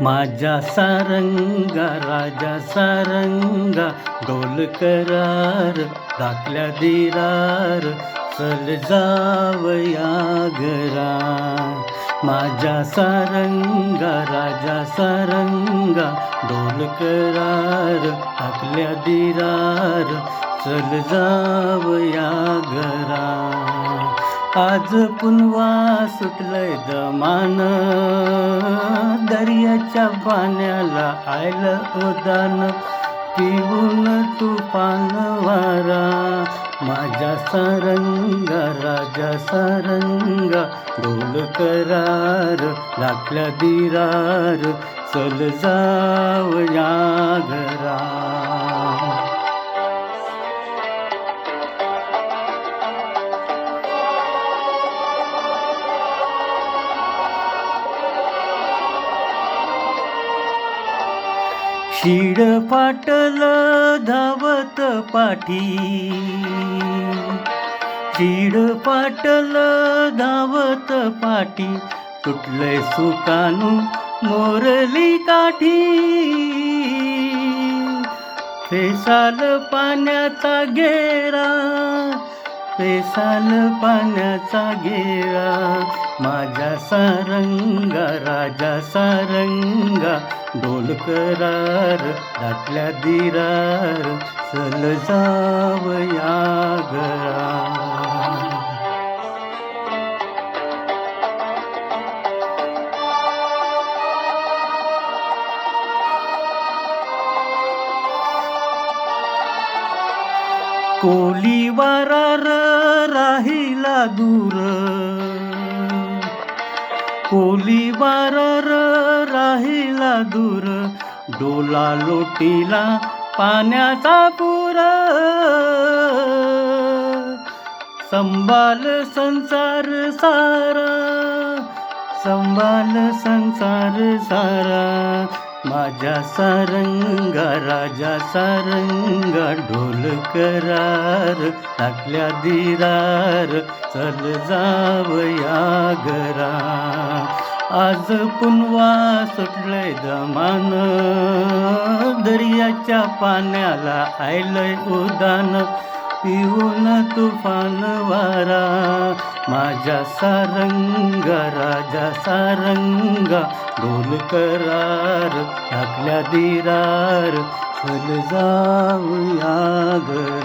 माझ्या सारंगा राजा सारंगा डोल करार दाखल्या दिरार चल जावया घरा. माझ्या सारंगा राजा सारंगा डोल करार दाखल्या दिरार चल जावया घरा. आज पुन्हा सुटलंय दमान दर्याच्या पाण्याला आयलं उदान पिऊन तुफान वारा. माझ्या सारंगा राजा सारंगा डोल करार दाखल्या दिरार चल जावया घरा. शीड फाटल धावत पाठी, शीड फाटल धावत पाठी तुटलंय सुकानू मोरली काठी. फेसाल पाण्याचा घेरा, फेसाल पाण्याचा घेरा. माझ्या सारंगा राजा सारंगा डोल करार दाखल्या दिरार चल जावया घरा. कोली वारार राहिला दूर, कोली वारार राहिला दूर डोला लोटीला पाण्याचा पूर. संभाल संसार सारा, संभाल संसार सारा. माझ्या सारंगा राजा सारंगा डोल करार दाखल्या दिरार चल जावया घरा. आज पुन्हा सुटलंय दमान दर्याच्या पाण्याला आयलंय उदान पिऊन तुफान वारा. माझ्या सारंगा राजा सारंगा डोल करार दाखल्या दिरार चल जावया घरा.